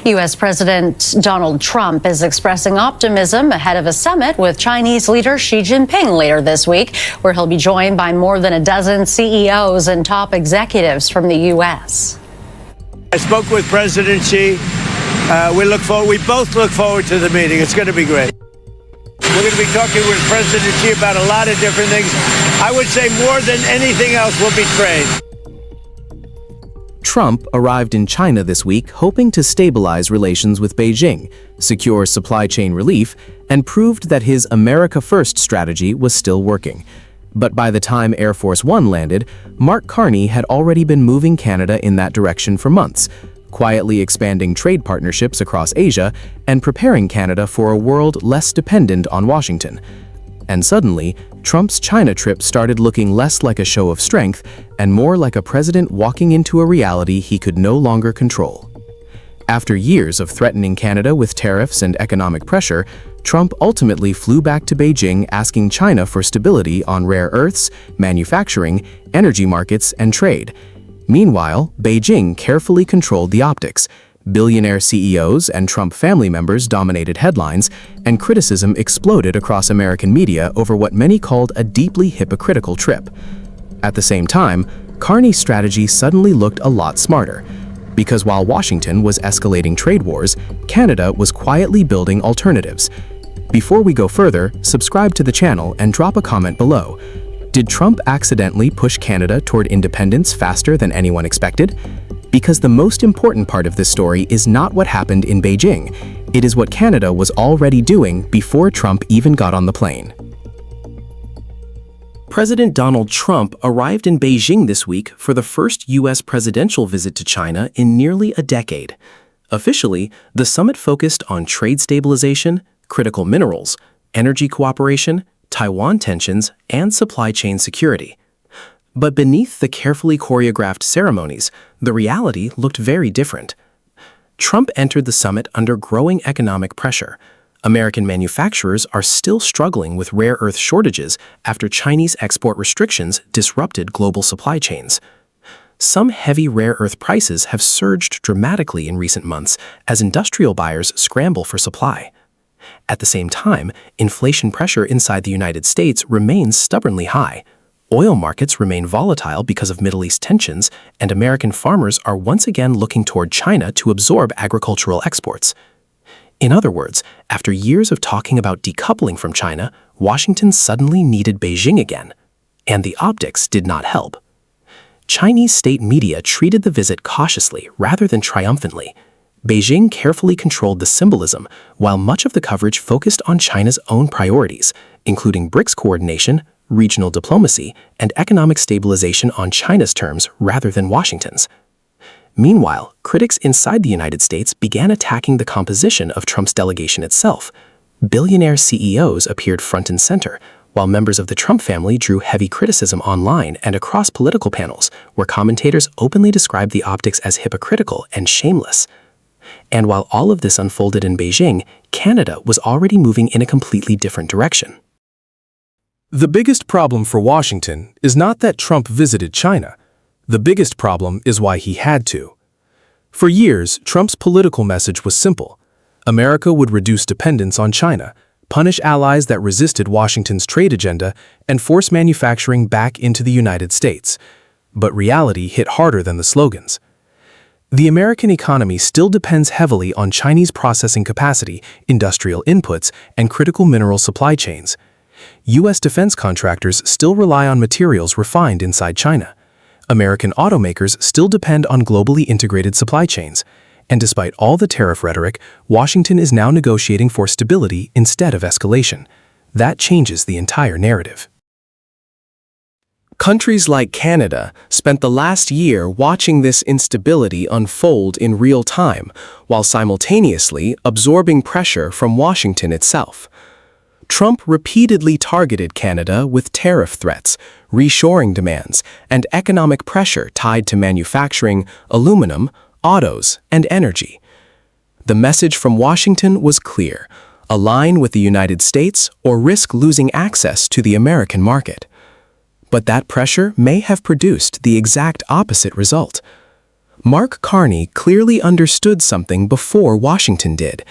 U.S. President Donald Trump is expressing optimism ahead of a summit with Chinese leader Xi Jinping later this week, where he'll be joined by more than a dozen CEOs and top executives from the U.S. I spoke with President Xi. We both look forward to the meeting. It's going to be great. We're going to be talking with President Xi about a lot of different things. I would say more than anything else will be trade. Trump arrived in China this week hoping to stabilize relations with Beijing, secure supply chain relief, and proved that his America First strategy was still working. But by the time Air Force One landed, Mark Carney had already been moving Canada in that direction for months, quietly expanding trade partnerships across Asia and preparing Canada for a world less dependent on Washington. And suddenly, Trump's China trip started looking less like a show of strength and more like a president walking into a reality he could no longer control. After years of threatening Canada with tariffs and economic pressure, Trump ultimately flew back to Beijing asking China for stability on rare earths, manufacturing, energy markets, and trade. Meanwhile, Beijing carefully controlled the optics. Billionaire CEOs and Trump family members dominated headlines, and criticism exploded across American media over what many called a deeply hypocritical trip. At the same time, Carney's strategy suddenly looked a lot smarter, because while Washington was escalating trade wars, Canada was quietly building alternatives. Before we go further, subscribe to the channel and drop a comment below. Did Trump accidentally push Canada toward independence faster than anyone expected? Because the most important part of this story is not what happened in Beijing. It is what Canada was already doing before Trump even got on the plane. President Donald Trump arrived in Beijing this week for the first U.S. presidential visit to China in nearly a decade. Officially, the summit focused on trade stabilization, critical minerals, energy cooperation, Taiwan tensions, and supply chain security. But beneath the carefully choreographed ceremonies, the reality looked very different. Trump entered the summit under growing economic pressure. American manufacturers are still struggling with rare earth shortages after Chinese export restrictions disrupted global supply chains. Some heavy rare earth prices have surged dramatically in recent months as industrial buyers scramble for supply. At the same time, inflation pressure inside the United States remains stubbornly high. Oil markets remain volatile because of Middle East tensions, and American farmers are once again looking toward China to absorb agricultural exports. In other words, after years of talking about decoupling from China, Washington suddenly needed Beijing again. And the optics did not help. Chinese state media treated the visit cautiously rather than triumphantly. Beijing carefully controlled the symbolism, while much of the coverage focused on China's own priorities, including BRICS coordination, regional diplomacy, and economic stabilization on China's terms rather than Washington's. Meanwhile, critics inside the United States began attacking the composition of Trump's delegation itself. Billionaire CEOs appeared front and center, while members of the Trump family drew heavy criticism online and across political panels, where commentators openly described the optics as hypocritical and shameless. And while all of this unfolded in Beijing, Canada was already moving in a completely different direction. The biggest problem for Washington is not that Trump visited China. The biggest problem is why he had to. For years, Trump's political message was simple. America would reduce dependence on China, punish allies that resisted Washington's trade agenda, and force manufacturing back into the United States. But reality hit harder than the slogans. The American economy still depends heavily on Chinese processing capacity, industrial inputs, and critical mineral supply chains. U.S. defense contractors still rely on materials refined inside China. American automakers still depend on globally integrated supply chains. And despite all the tariff rhetoric, Washington is now negotiating for stability instead of escalation. That changes the entire narrative. Countries like Canada spent the last year watching this instability unfold in real time, while simultaneously absorbing pressure from Washington itself. Trump repeatedly targeted Canada with tariff threats, reshoring demands, and economic pressure tied to manufacturing, aluminum, autos, and energy. The message from Washington was clear: align with the United States or risk losing access to the American market. But that pressure may have produced the exact opposite result. Mark Carney clearly understood something before Washington did.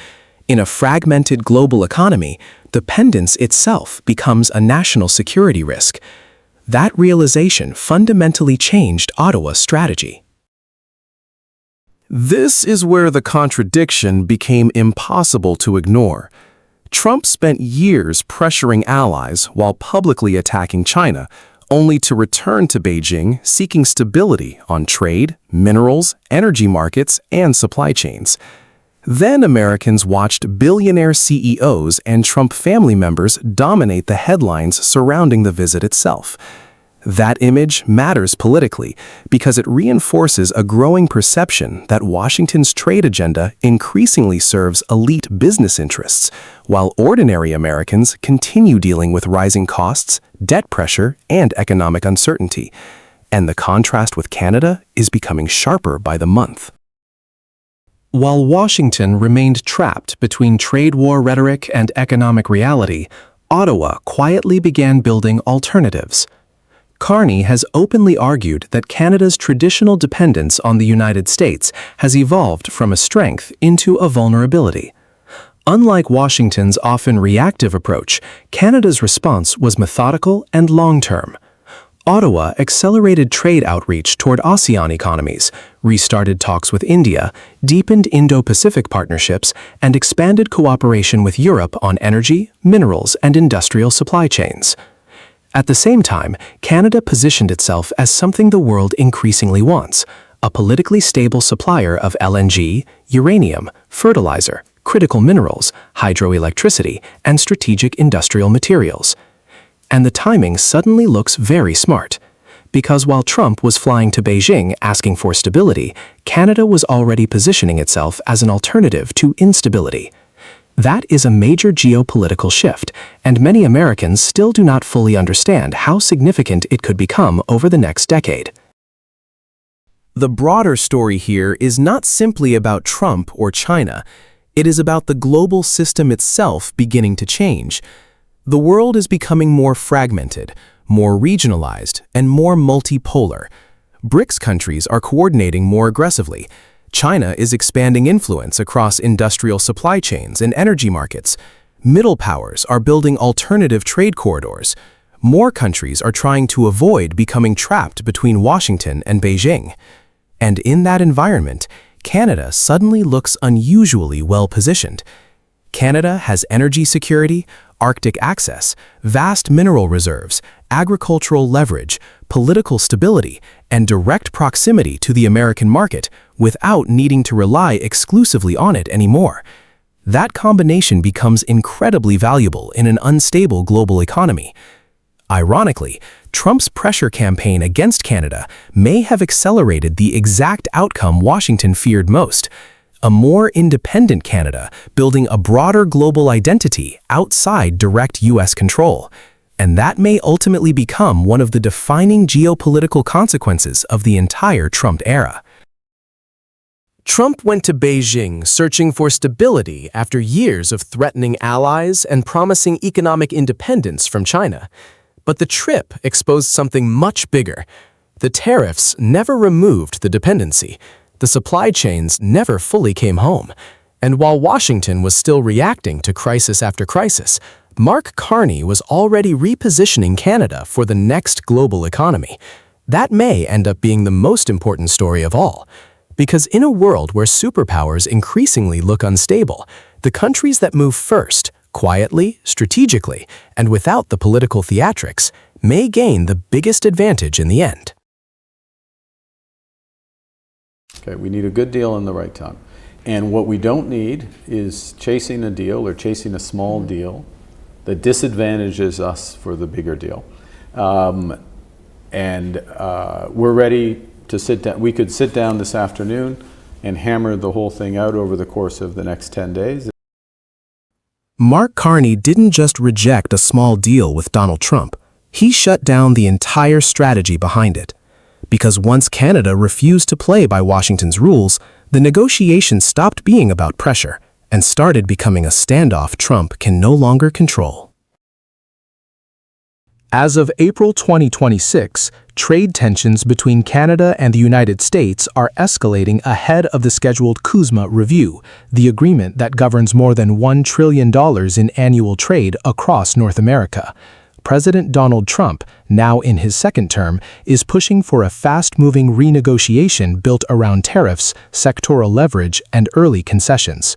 In a fragmented global economy, dependence itself becomes a national security risk. That realization fundamentally changed Ottawa's strategy. This is where the contradiction became impossible to ignore. Trump spent years pressuring allies while publicly attacking China, only to return to Beijing seeking stability on trade, minerals, energy markets, and supply chains. Then Americans watched billionaire CEOs and Trump family members dominate the headlines surrounding the visit itself. That image matters politically because it reinforces a growing perception that Washington's trade agenda increasingly serves elite business interests, while ordinary Americans continue dealing with rising costs, debt pressure, and economic uncertainty. And the contrast with Canada is becoming sharper by the month. While Washington remained trapped between trade war rhetoric and economic reality, Ottawa quietly began building alternatives. Carney has openly argued that Canada's traditional dependence on the United States has evolved from a strength into a vulnerability. Unlike Washington's often reactive approach, Canada's response was methodical and long-term. Ottawa accelerated trade outreach toward ASEAN economies, restarted talks with India, deepened Indo-Pacific partnerships, and expanded cooperation with Europe on energy, minerals, and industrial supply chains. At the same time, Canada positioned itself as something the world increasingly wants, a politically stable supplier of LNG, uranium, fertilizer, critical minerals, hydroelectricity, and strategic industrial materials. And the timing suddenly looks very smart. Because while Trump was flying to Beijing asking for stability, Canada was already positioning itself as an alternative to instability. That is a major geopolitical shift, and many Americans still do not fully understand how significant it could become over the next decade. The broader story here is not simply about Trump or China. It is about the global system itself beginning to change. The world is becoming more fragmented, more regionalized, and more multipolar. BRICS countries are coordinating more aggressively. China is expanding influence across industrial supply chains and energy markets. Middle powers are building alternative trade corridors. More countries are trying to avoid becoming trapped between Washington and Beijing. And in that environment, Canada suddenly looks unusually well-positioned. Canada has energy security, Arctic access, vast mineral reserves, agricultural leverage, political stability, and direct proximity to the American market without needing to rely exclusively on it anymore. That combination becomes incredibly valuable in an unstable global economy. Ironically, Trump's pressure campaign against Canada may have accelerated the exact outcome Washington feared most: a more independent Canada building a broader global identity outside direct U.S. control. And that may ultimately become one of the defining geopolitical consequences of the entire Trump era. Trump went to Beijing searching for stability after years of threatening allies and promising economic independence from China. But the trip exposed something much bigger. The tariffs never removed the dependency. The supply chains never fully came home. And while Washington was still reacting to crisis after crisis, Mark Carney was already repositioning Canada for the next global economy. That may end up being the most important story of all. Because in a world where superpowers increasingly look unstable, the countries that move first, quietly, strategically, and without the political theatrics, may gain the biggest advantage in the end. Okay, we need a good deal in the right time. And what we don't need is chasing a deal or chasing a small deal that disadvantages us for the bigger deal. We're ready to sit down. We could sit down this afternoon and hammer the whole thing out over the course of the next 10 days. Mark Carney didn't just reject a small deal with Donald Trump. He shut down the entire strategy behind it. Because once Canada refused to play by Washington's rules, the negotiation stopped being about pressure and started becoming a standoff Trump can no longer control. As of April 2026, trade tensions between Canada and the United States are escalating ahead of the scheduled CUSMA review, the agreement that governs more than $1 trillion in annual trade across North America. President Donald Trump, now in his second term, is pushing for a fast-moving renegotiation built around tariffs, sectoral leverage, and early concessions.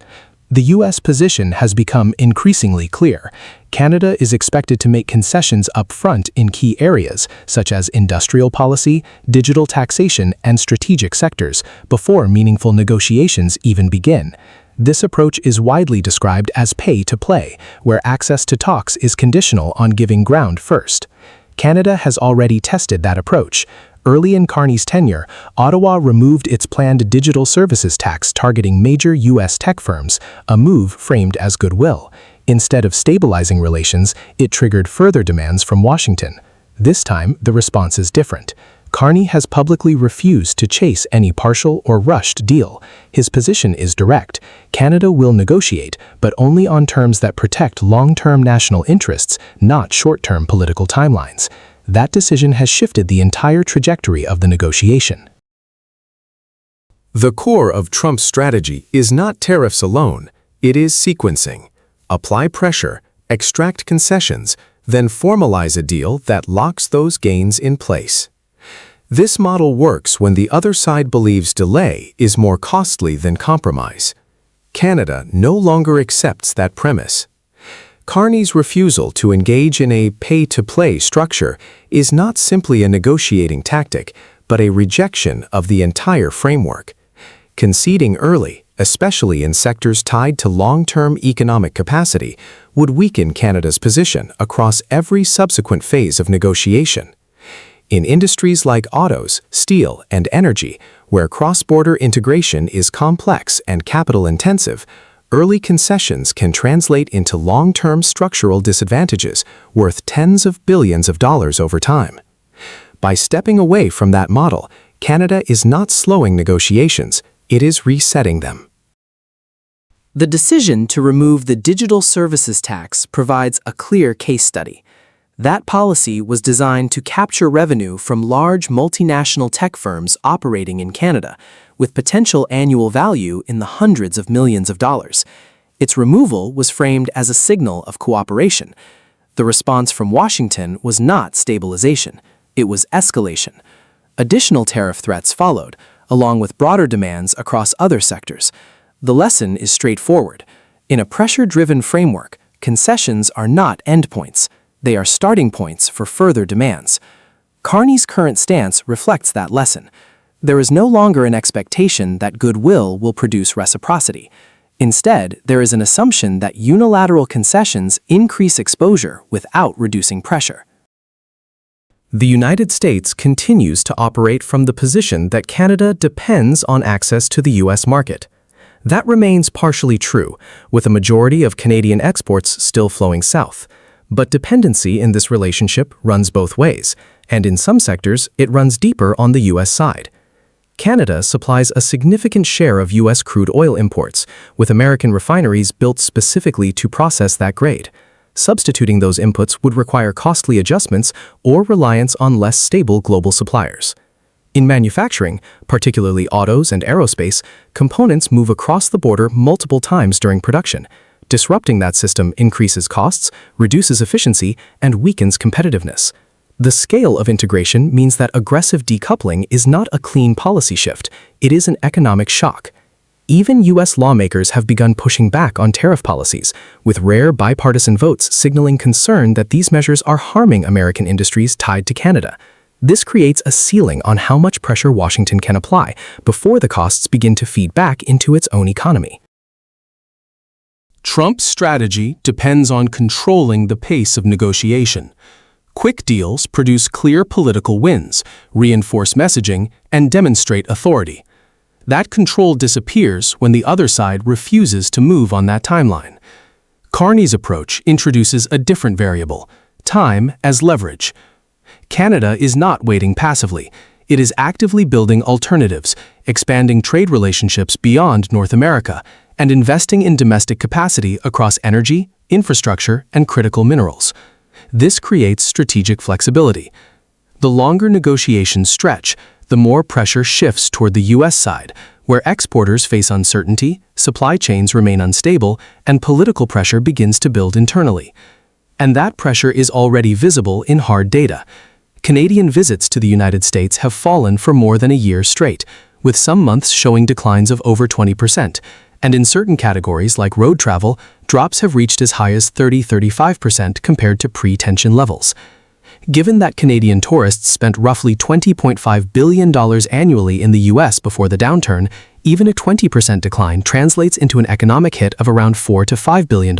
The U.S. position has become increasingly clear. Canada is expected to make concessions up front in key areas, such as industrial policy, digital taxation, and strategic sectors, before meaningful negotiations even begin. This approach is widely described as pay-to-play, where access to talks is conditional on giving ground first. Canada has already tested that approach. Early in Carney's tenure, Ottawa removed its planned digital services tax targeting major U.S. tech firms, a move framed as goodwill. Instead of stabilizing relations, it triggered further demands from Washington. This time, the response is different. Carney has publicly refused to chase any partial or rushed deal. His position is direct. Canada will negotiate, but only on terms that protect long-term national interests, not short-term political timelines. That decision has shifted the entire trajectory of the negotiation. The core of Trump's strategy is not tariffs alone, it is sequencing. Apply pressure, extract concessions, then formalize a deal that locks those gains in place. This model works when the other side believes delay is more costly than compromise. Canada no longer accepts that premise. Carney's refusal to engage in a pay-to-play structure is not simply a negotiating tactic, but a rejection of the entire framework. Conceding early, especially in sectors tied to long-term economic capacity, would weaken Canada's position across every subsequent phase of negotiation. In industries like autos, steel, and energy, where cross-border integration is complex and capital-intensive, early concessions can translate into long-term structural disadvantages worth tens of billions of dollars over time. By stepping away from that model, Canada is not slowing negotiations, it is resetting them. The decision to remove the digital services tax provides a clear case study. That policy was designed to capture revenue from large multinational tech firms operating in Canada, with potential annual value in the hundreds of millions of dollars. Its removal was framed as a signal of cooperation. The response from Washington was not stabilization, it was escalation. Additional tariff threats followed, along with broader demands across other sectors. The lesson is straightforward. In a pressure-driven framework, concessions are not endpoints. They are starting points for further demands. Carney's current stance reflects that lesson. There is no longer an expectation that goodwill will produce reciprocity. Instead, there is an assumption that unilateral concessions increase exposure without reducing pressure. The United States continues to operate from the position that Canada depends on access to the U.S. market. That remains partially true, with a majority of Canadian exports still flowing south. But dependency in this relationship runs both ways, and in some sectors, it runs deeper on the U.S. side. Canada supplies a significant share of U.S. crude oil imports, with American refineries built specifically to process that grade. Substituting those inputs would require costly adjustments or reliance on less stable global suppliers. In manufacturing, particularly autos and aerospace, components move across the border multiple times during production. Disrupting that system increases costs, reduces efficiency, and weakens competitiveness. The scale of integration means that aggressive decoupling is not a clean policy shift, it is an economic shock. Even U.S. lawmakers have begun pushing back on tariff policies, with rare bipartisan votes signaling concern that these measures are harming American industries tied to Canada. This creates a ceiling on how much pressure Washington can apply before the costs begin to feed back into its own economy. Trump's strategy depends on controlling the pace of negotiation. Quick deals produce clear political wins, reinforce messaging, and demonstrate authority. That control disappears when the other side refuses to move on that timeline. Carney's approach introduces a different variable, time as leverage. Canada is not waiting passively. It is actively building alternatives, expanding trade relationships beyond North America, and investing in domestic capacity across energy, infrastructure, and critical minerals. This creates strategic flexibility. The longer negotiations stretch, the more pressure shifts toward the U.S. side, where exporters face uncertainty, supply chains remain unstable, and political pressure begins to build internally. And that pressure is already visible in hard data. Canadian visits to the United States have fallen for more than a year straight, with some months showing declines of over 20%, and in certain categories like road travel, drops have reached as high as 30–35% compared to pre-tension levels. Given that Canadian tourists spent roughly $20.5 billion annually in the U.S. before the downturn, even a 20% decline translates into an economic hit of around $4 to $5 billion,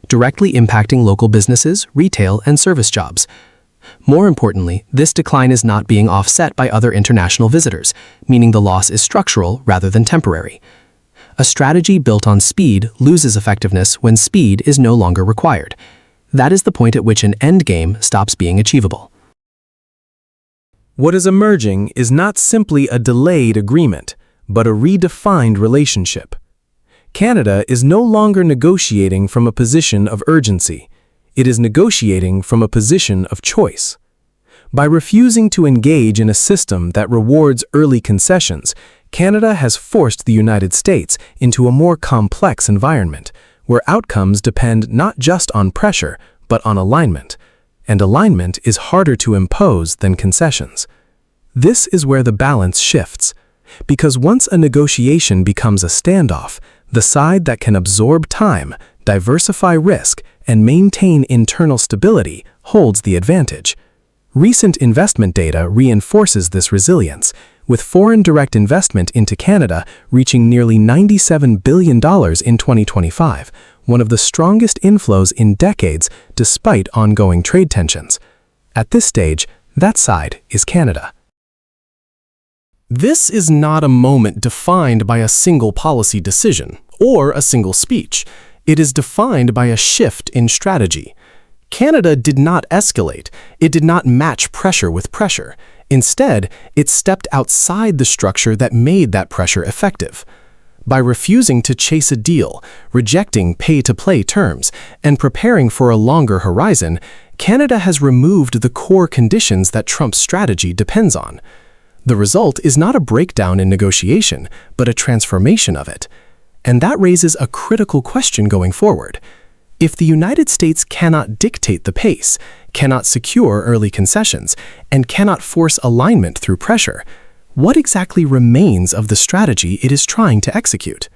directly impacting local businesses, retail, and service jobs. More importantly, this decline is not being offset by other international visitors, meaning the loss is structural rather than temporary. A strategy built on speed loses effectiveness when speed is no longer required. That is the point at which an endgame stops being achievable. What is emerging is not simply a delayed agreement, but a redefined relationship. Canada is no longer negotiating from a position of urgency. It is negotiating from a position of choice. By refusing to engage in a system that rewards early concessions, Canada has forced the United States into a more complex environment, where outcomes depend not just on pressure, but on alignment. And alignment is harder to impose than concessions. This is where the balance shifts. Because once a negotiation becomes a standoff, the side that can absorb time, diversify risk, and maintain internal stability holds the advantage. Recent investment data reinforces this resilience, with foreign direct investment into Canada reaching nearly $97 billion in 2025, one of the strongest inflows in decades despite ongoing trade tensions. At this stage, that side is Canada. This is not a moment defined by a single policy decision or a single speech. It is defined by a shift in strategy. Canada did not escalate. It did not match pressure with pressure. Instead, it stepped outside the structure that made that pressure effective. By refusing to chase a deal, rejecting pay-to-play terms, and preparing for a longer horizon, Canada has removed the core conditions that Trump's strategy depends on. The result is not a breakdown in negotiation, but a transformation of it. And that raises a critical question going forward. If the United States cannot dictate the pace, cannot secure early concessions, and cannot force alignment through pressure, what exactly remains of the strategy it is trying to execute?